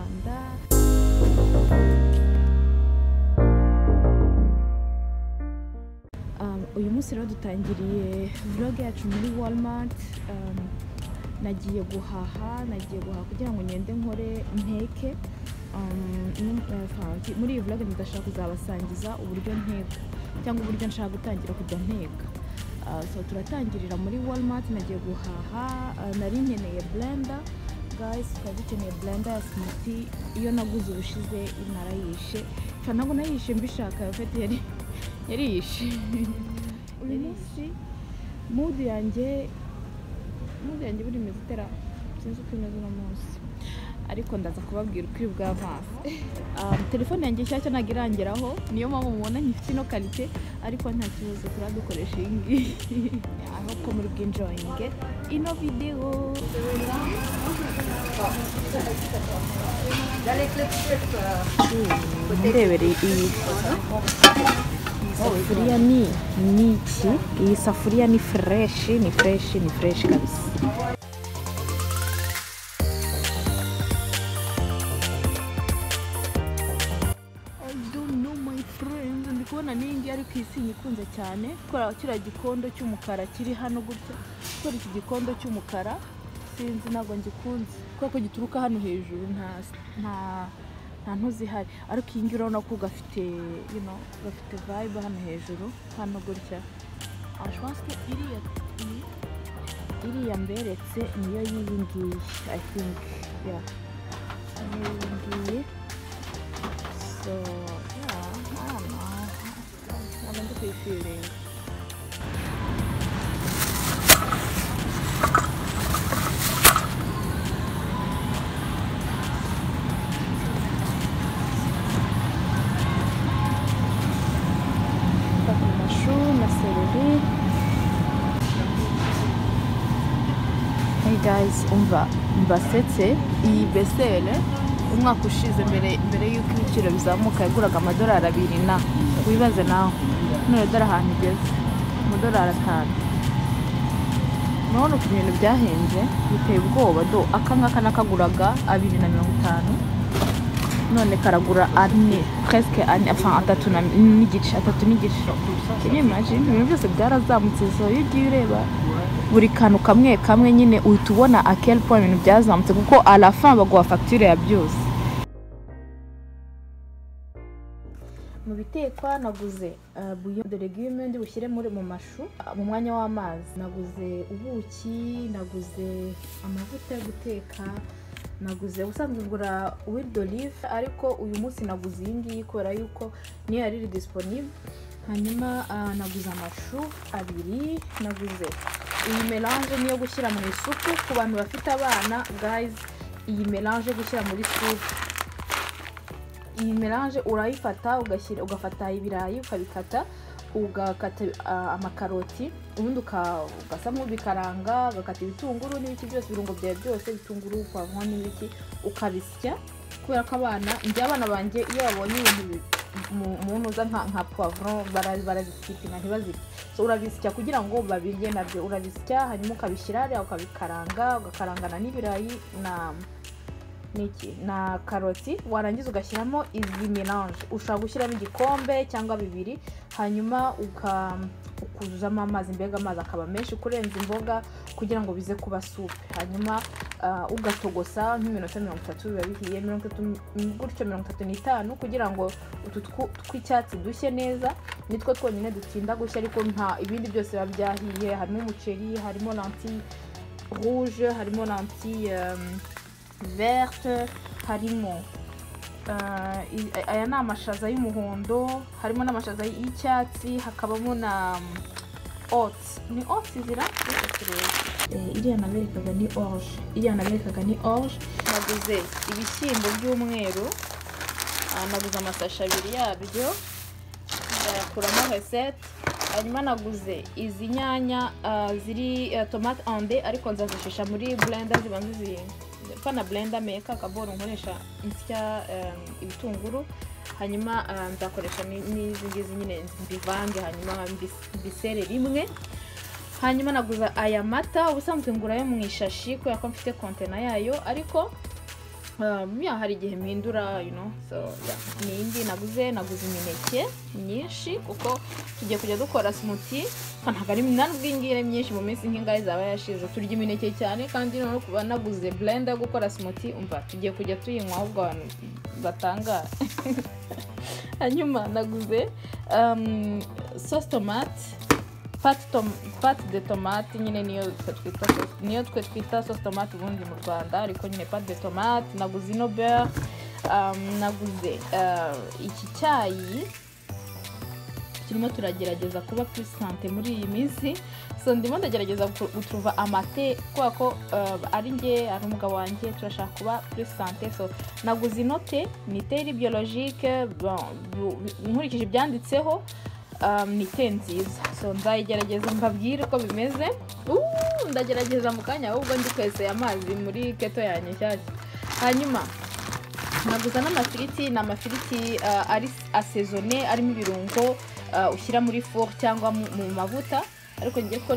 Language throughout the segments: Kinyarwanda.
Rwanda. Uyu munsi rero dutangiriye vlog yacu muri Walmart. Nagiye guhaha kugira ngo ngende nkore nteke. Muri iyi vlog ndashaka kuzabasangiza uburyo nteka cyangwa uburyo nshaka gutangira kujya nteka. So turatangirira muri Walmart. Nagiye guhaha, nari nkeneye blender. Guys, dukeneye blender ya smoothie. Iyo naguze ubushize narayishe. Ntabwo nayishe mbishaka, yari yishe. Uyu munsi mood yanjye buri mezitera sinzi uko imeze uno munsi, ariko ndaza kubabwira ukuri bw'avansi. Telefone yanjye nshyashya ntabwo irangeraho, niyo mpamvu mubona nkifite ino kalite, ariko nta kibazo turadukoresha iyi ngiyi. I hope ko muri bw'enjoyinge ino video. Murebere iyi safuriya ni iki? Iyi safuriya ni fresh kabisa. Ndikubona ningi ariko isi nyikunze cyane kubera kiriya gikondo cy'umukara kiri hano gutya. Kubera iki gikondo cy'umukara sinzi ntabwo ngikunze kuko gituruka hano hejuru nta ntuzihari, ariko iyi ngiyi urabona ko gafite vibe hano hejuru hano gutya. Ashwaske iriya mberetse niyo y'iyi ngiyi, I think yeah, niyo y'iyi ngiyi. So yeah, I don't know, ntabwo ndi kuyifiringa. Hey guys, mbasetse iyi besele umwaka ushize mbere y'uko ibiciro bizamuka yaguraga $2 na wibaze nawe none dore ahantu igeze $5. None uko ibintu byahenze biteye ubwoba. Do aka ngaka nakaguraga $2.50, none karagura presque $3 n'igice. Can you imagine? Ibintu byose byarazamutse. So iyo ugiye ureba buri kantu kamwe nyine uhita ubona à quel point ibintu byazamutse, kuko à la fin baguha facture ya byose. Mu bitekwa naguze bouillon de légumes ndi bushyire mu mashu mu mwanya w'amazi. Naguze ubuki, naguze amavuta yo guteka, naguze ubusanzwe ngura huile d'olive, ariko uyu munsi naguze iyi ngiyi kubera yuko niyo yari disponible. Hanyuma naguze amashu 2, naguze iyi melange niyo gushyira mu isupu ku bantu bafite abana. Guys, iyi melange gushyira muri soup, iyi melange urayifata ugafata ibirayi ukabikata, ugakata amakaroti, ubundi ugasa nk'ubikaranga, ugakata ibitunguru n'ibiki byose, ibirungo byawe byose, ibitunguru, pavron n'ibiki, ukabisya. Kubera ko abana banjye iyo babonye ibintu umuntu uza nka poivron barazikipinga ntibazirye. So urabisya kugira ngo babirye nabyo. Urabisya hanyuma ukabishyira hariya ugakarangana n'ibirayi na karoti. Warangiza ugashyiramo izi melange. Ushobora gushyiramo igikombe cyangwa 2, hanyuma ukuzuzamo amazi, mbega amazi akaba menshi kurenza imboga kugira ngo bize kuba soup. Hanyuma ugatogosa nk'iminota 30 biba bihiye, 35 kugira ngo utu tw'icyatsi dushye neza. Nitwo twonyine dutinda gushya, ariko nta ibindi byose biba byahiye. Harimo umuceri, harimo lentille rouge, harimo lentille verte, harimo aya ni amashaza y'umuhondo, harimo n'amashaza y'icyatsi, hakabamo na oats. Ni oats zira iriya naberekaga ni orge. Naguze ibishyimbo by'umweru, naguze amasashe 2 yabyo, ndayakuramo recette. Hanyuma naguze izi nyanya ziri tomate ande, ariko nzazishisha muri blender zibanze pana blender meka kaboro nkoresha insya ibitunguru. Hanyuma nzakoresha n'izi ngizi nyine mbivange, hanyuma mbisere rimwe. Hanyuma naguza aya mata, ubusanzwe ngura yo mu ishashi kubera ko mfite container yayo, ariko hari igihe mpindura so nindi naguze imineke myinshi kuko tugiye kujya dukora smoothie ntabwo ari nanubwingire myinshi mu minsi nk'ingahe zaba yashize turya imineke cyane kandi no kuba naguze blender yo gukora smoothie umva tugiye kujya tuyinywa ahubwo abantu batanga hanyuma naguze sauce tomate pâte de tomate nyine niyo twe twita sauce tomate ubundi mu Rwanda ariko nyine pâte de tomate naguze ino beurre naguze iki cyayi kirimo turagerageza kuba plus santé muri iyi minsi so ndimo ndagerageza gutruva amate kwa ko ari nge ari umugabo wanjye turashaka kuba plus santé so naguze inote ni teri biologique nkurikije ibyanditseho ni te nziza so nzayigerageza mbabwire uko bimeze ndagerageza mu kanya ahubwo ndi kwese amazi muri keto yanjye nshyashya hanyuma naguza n'amafiriti ari asezone arimo ibirungo ushyira muri four cyangwa mu mavuta ariko ngiye ko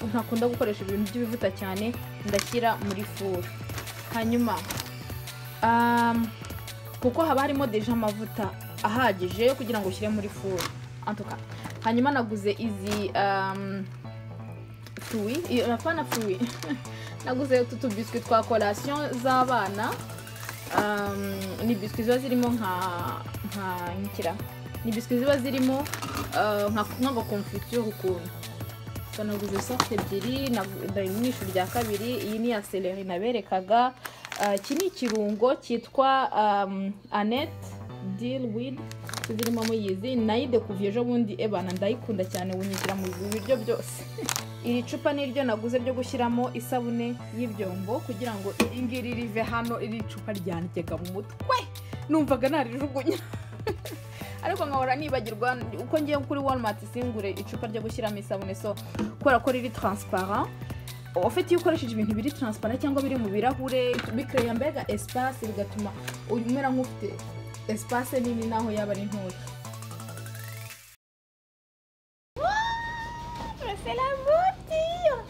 ntakunda gukoresha ibintu by'ibivuta cyane ndashyira muri four hanyuma kuko haba harimo deja amavuta ahagije kugira ngo ushyire muri four antuka hanyuma naguze izi fruit naguze utu biscuit twa collation z'abana ni biscuit ziba zirimo ni biscuit ziba zirimo nka confiture ukuntu so naguze sorte ebyiri mu ishuri rya kabiri iyi ni ya celery naberekaga iki ni ikirungo cyitwa Annette deal with zirimo muyizi nayidekuviye ejo bundi ebana ndayikunda cyane bunyishyira mu biryo byose iri cupa niryo naguze ryo gushyiramo isabune y'ibyombo kugira ngo iri ngiri rive hano iri cupa ryandikeka mu mutwe numvaga narijugunya ariko nkahora nibagirwa uko ngiye kuri Walmart singure icupa ryo gushyiramo isabune so kubera ko riri transparent ufite iyo ukoresheje ibintu biri transparent cyangwa biri mu birahure bikreya mbega espace bigatuma umera nk'ufite espace nini naho yaba ari ntoya c'est la boutique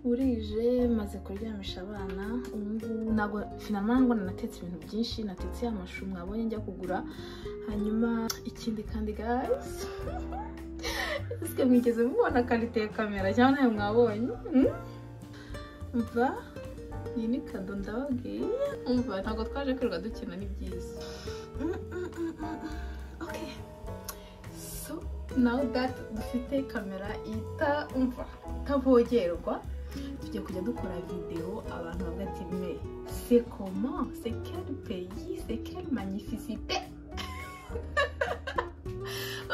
burije maze kuryamisha abana ubu nago finalement ngo natetse ibintu byinshi natetse amashu mwabonye njya kugura hanyuma ikindi kandi guys ese mwigeze mubona quality ya kamera cyane nayo mwabonye umva iyi ni kado ndababwiye umva ntabwo twaje kwirirwa dukina ni byiza okay so now that dufite kamera ita umva tavogerwa tugiye kujya dukora video abantu bavuga ati mais c'est comment c'est quel pays c'est quelle magnificité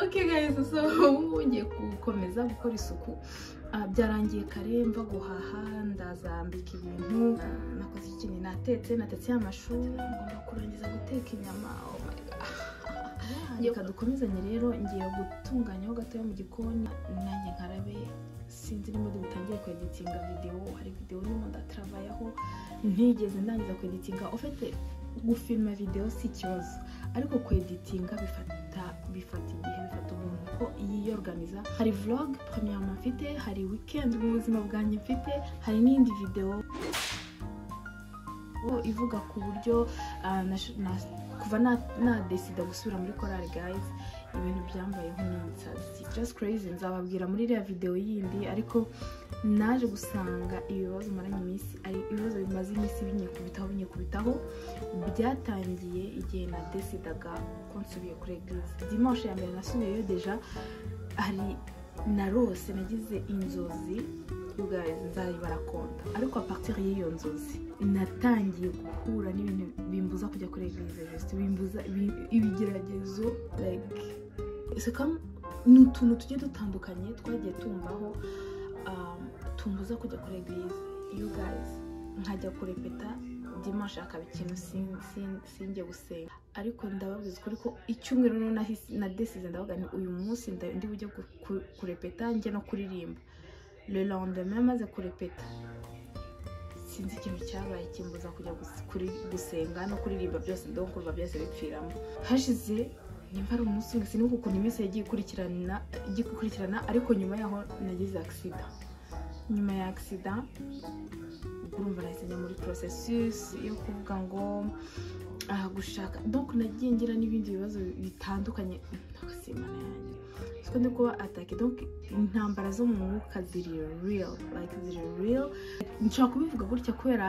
okay guys so ngiye gukomeza gukora isuku byarangiye kare mva guhaha ndazambika ibintu nakoze ikintu natetse amashu ngomba kurangiza guteka inyama oh my god reka dukomezanye rero ngiye gutunganyaho gatoya mu gikoni nanjye nkarabe sinzi niba dutangiye kweditinga video hari video nimo ndatravayaho ntigeze ndangiza kweditinga ufite gufilma video si ikibazo ariko kweditinga bifata igihe bifata umuntu ko yiyorganiza hari vlog premièrement mfite hari weekend mu buzima bwanjye mfite hari n'indi video ivuga ku buryo kuva na decide gusubira muri chorale guys ibintu byambayeho n'insazi just crazy nzababwira muri iriya video yindi ariko naje gusanga ibibazo maranye iminsi ari ibibazo bimaze iminsi binyekubitaho byatangiye igihe na decidaga ko nsubiye kuri eglise dimanche ya mbere nasubiyeyo deja hari narose nagize inzozi you guys nzayibara konta ariko a partir y'iyo nzozi natangiye guhura n'ibintu bimbuza kujya kuri eglise juste bimbuza ibigeragezo like c'est comme n'utuntu tugiye dutandukanye twagiye tumbaho tumbuza kujya kuri eglise you guys nkajya kurepeta dimanche akaba ikintu sinjye gusenga ariko ndababwiza kuri ko icyumweru no na decide ndavuga ni uyu munsi ndi bujye kurepeta nje no kuririmba le lendemain maze kurepeta sinzi ikintu cyabaye kimbuza kujya gusenga no kuririmba byose donc kuva byose bipfiramo hashize nimba ari umunsi ngisi nuko ukuntu iminsi yagiye ikurikirana ariko nyuma yaho nagize accident nyuma ya accident urumva nahise muri processus yo kuvuga ngo gushaka donc nagiye ngira n'ibindi bibazo bitandukanye nakasimana yanjye siko ndi kuba attaque donc intambara zo mu mwuka ziri real nshaka kubivuga gutya kubera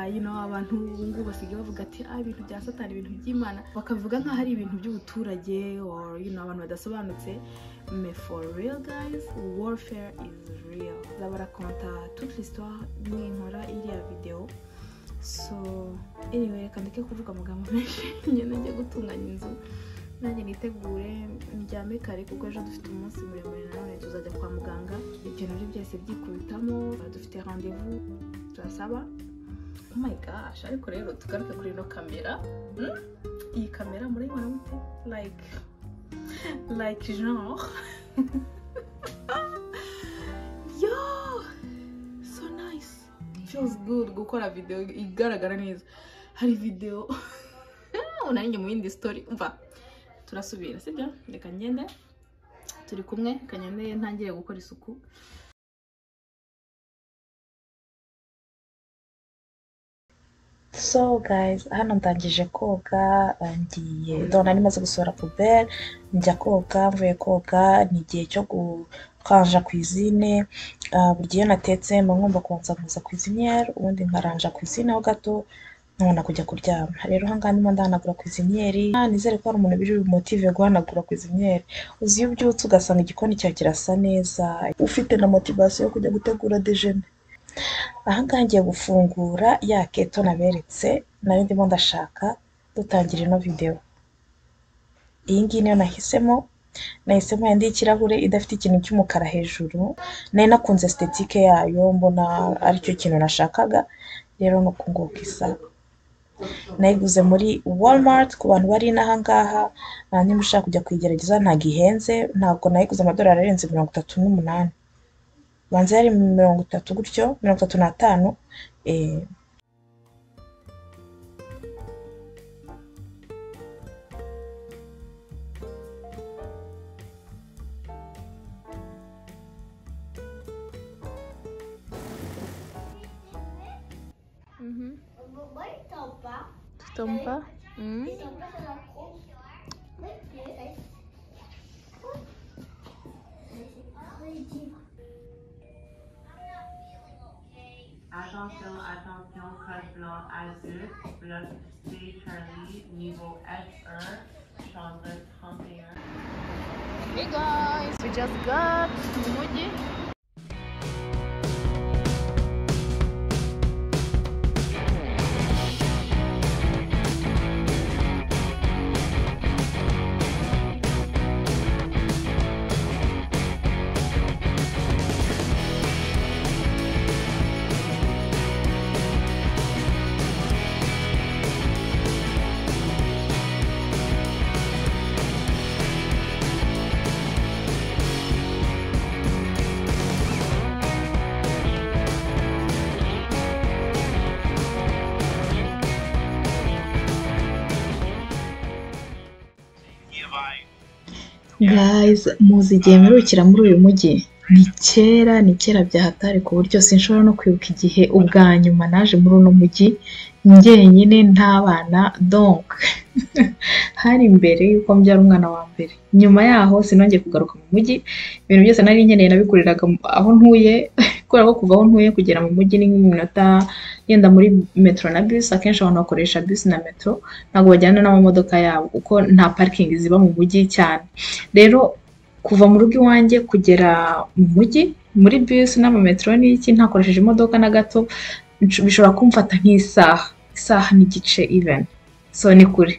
abantu ngo basigaye bavuga ati ibintu bya satani ibintu by'Imana bakavuga nka hari ibintu by'ubuturage or abantu badasobanutse mais for real guys warfare is real zabarakonta toute l'histoire n'inkora iriya video so anyway reka ndeke kuvuga amagambo menshi nyine njye gutunganya inzu nanjye nitegure njyame kare kuko ejo dufite umunsi muremure nawe tuzajya kwa muganga ibyo nabyo byose byikubitamo dufite rendez-vous turasaba oh my gosh ariko rero tugaruke kuri no kamera iyi kamera murayibona mute like genre yo so nice feels good gukora video igaragara neza hari video unanjye mu yindi story umva turasubira sibyo reka ngende turi kumwe kanyane ntangire gukora isuku So guys, hano ndangije koga ngiye ndona nimaze gusohora poubelle njya koga mvuye koga ni igihe cyo gukanja cuisine buri gihe natetse ngomba kubanza kuza cuisinière ubundi nkaranja cuisine ho gato none kujya kuryama rero hanga ndimo ndanagura cuisinière nizere ko ari umuntu biri motive guhanagura cuisinière uzi iyo byutse ugasanga igikoni cyawe kirasa neza ufite na motivation yo kujya gutegura déjeuner ahanga ngiye gufungura ya keto naberetse nari ndimo ndashaka dutangira ino video iyi ngiyi niyo nahisemo yandi ikirahure idafite ikintu cy'umukara hejuru nari nakunze aesthetique yayo mbona ari cyo kintu nashakaga rero no kunguka isa nayiguze muri Walmart ku bantu bari nahangaha nimba ushaka kujya kwigerageza nta gihenze ntabwo nayiguze amadolari arenze 38 banze yari 30 gutyo 35 Tombe pas. Attention, code blanc adulte, bloc C Charlie, niveau SE, chambre 31. Hey guys, we just got mu mujyi. Guys, muzi igihe mperukira muri uyu mujyi ni kera byahatari ku buryo sinshobora no kwibuka igihe ubwa nyuma naje muri uno mujyi njyenyine ntabana donc hari imbere yuko mbyara umwana wa mbere nyuma yaho sinongeye kugaruka mu mujyi ibintu byose nari nkeneye nabikuriraga aho ntuye kubera ko kuva aho ntuye kugera mu mujyi ni nk'iminota yenda muri metro na bus akenshi abantu bakoresha bus na metro ntabwo bajyana n'amamodoka yabo kuko nta parking ziba mu mujyi cyane rero kuva mu rugo iwanjye kugera mu mujyi muri bisi n'amametero n'iki ntakoresheje imodoka na gato bishobora kumfata isaha n'igice even, so ni kure.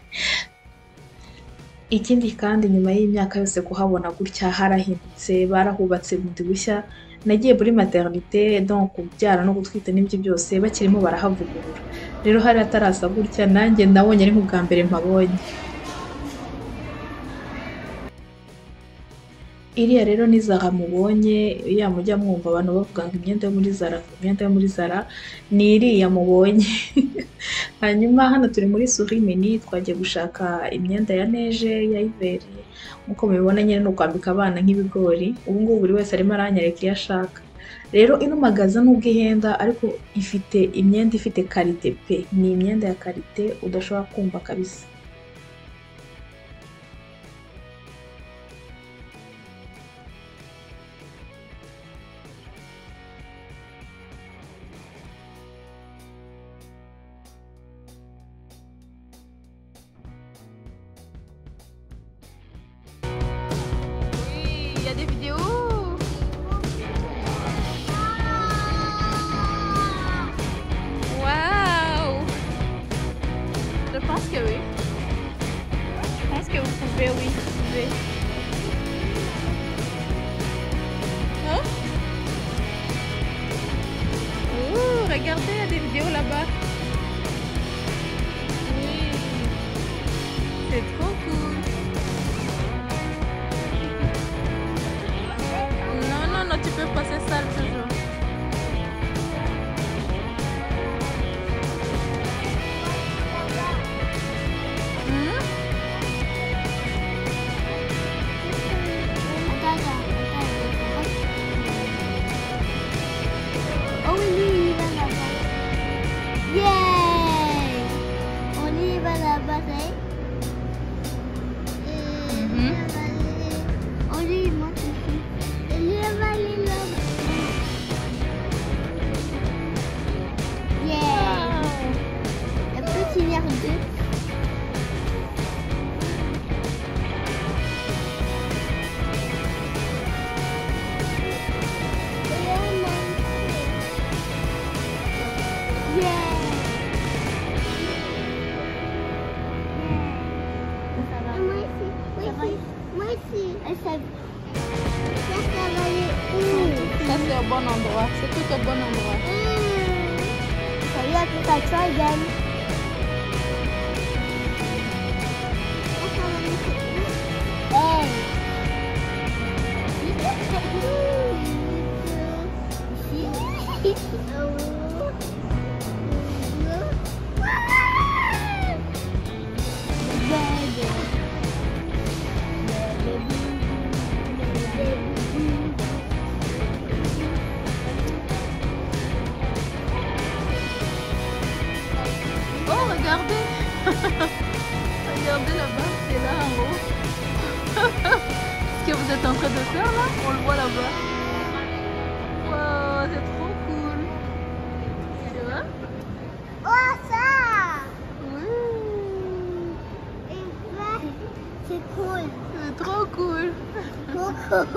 Ikindi kandi nyuma y'imyaka yose kuhabona gutya harahindutse, barahubatse bundi bushya, nagiye muri maternité donc kubyara no gutwita n'ibyo byose bakirimo barahavugurura, rero hari hatarasa gutya nanjye nabonye ari nk'ubwa mbere mpabonye. Iriya rero ni Zara mubonye, ya mujya mwumva abantu bavuga ngo imyenda yo muri Zara ni iriya mubonye. Hanyuma hano turi muri Souris Mini, twagiye gushaka imyenda ya neige ya hiver, nkuko mubibona nyine ni ukwambika abana nk'ibigori. Ubu ngubu buri wese arimo aranyereka iyo ashaka. Rero ino magaza nubwo ihenda ariko ifite imyenda ifite karite pe, ni imyenda ya karite udashobora kumva kabisa. Il y a des vidéos. Waouh. Je pense que oui. Je pense que vous pouvez, oui, vous pouvez. Hein? Oh, regardez, il y a des vidéos là-bas. Oui. C'est trop cool. Non, tu peux passer ça toujours. Oh oui, lui, il va là-bas. Yay! On y va là-bas, on y monte ici. Il va aller là-bas. Yeah! Un petit verre d'eau. Moi aussi. Ça va aller où? Ça c'est au bon endroit, c'est tout au bon endroit. Salut à tout à toi, Yann. Oh, regardez. Regardez là-bas, c'est là en haut. Ce que vous êtes en train de faire là, on le voit là-bas. Wow, c'est trop cool. Tu vois? Oh, ça! Oui, C'est cool. c'est trop cool. Trop cool.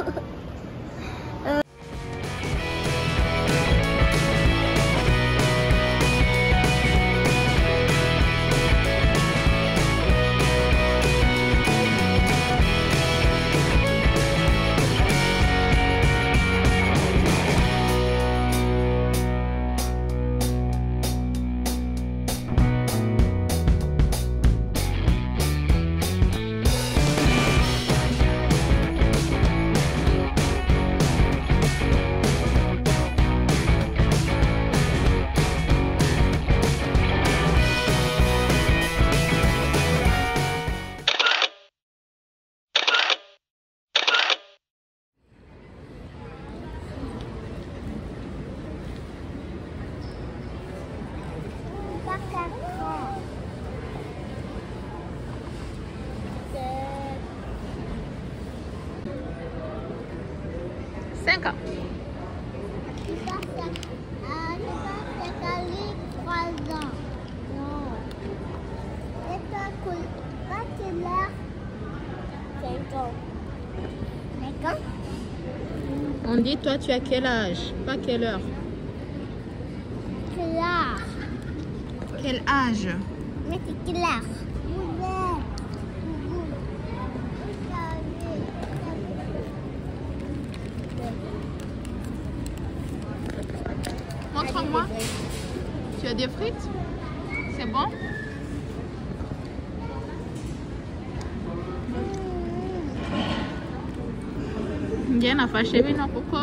Cinq ans. On dit toi tu as quel âge, pas quelle heure. Clair. Quel âge? Mais c'est clair. Montre-moi. Tu as des frites? C'est bon? Njye nafashe bino kuko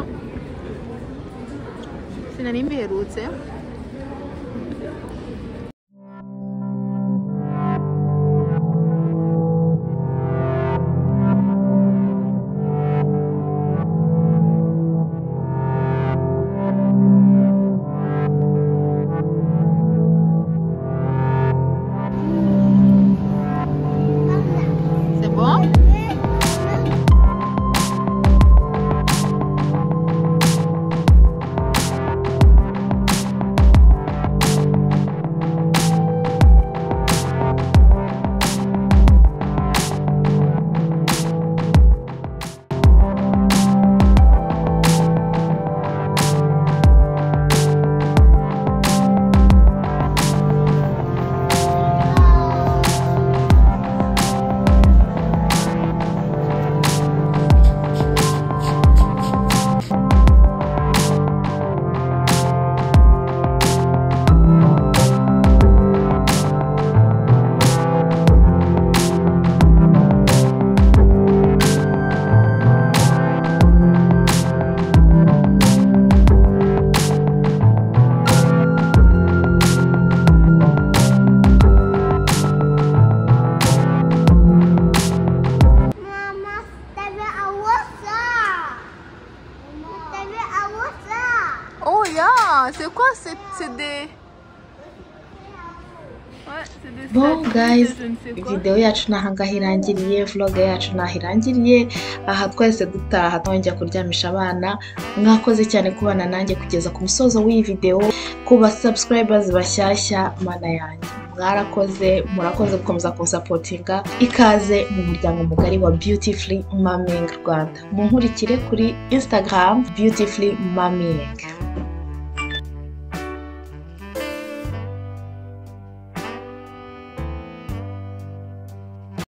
sinari mbiherutse. C'est bon? Oh yeah, c'est quoi? C'est des... Ouais, c'est des Bon guys, je ne sais quoi. video yacu nahangaha irangiriye, vlog yacu naho irangiriye. Aha twese dutaha twongera kuryamisha abana. Mwakoze cyane kubana nanjye kugeza ku musozo w'iyi video. Kuba subscribers bashyashya, mana yanjye mwarakoze, murakoze gukomeza kunsapotinga. Ikaze mu muryango mugari wa Beautifully Mamming Rwanda. Munkurikire kuri Instagram Beautifully Mamming.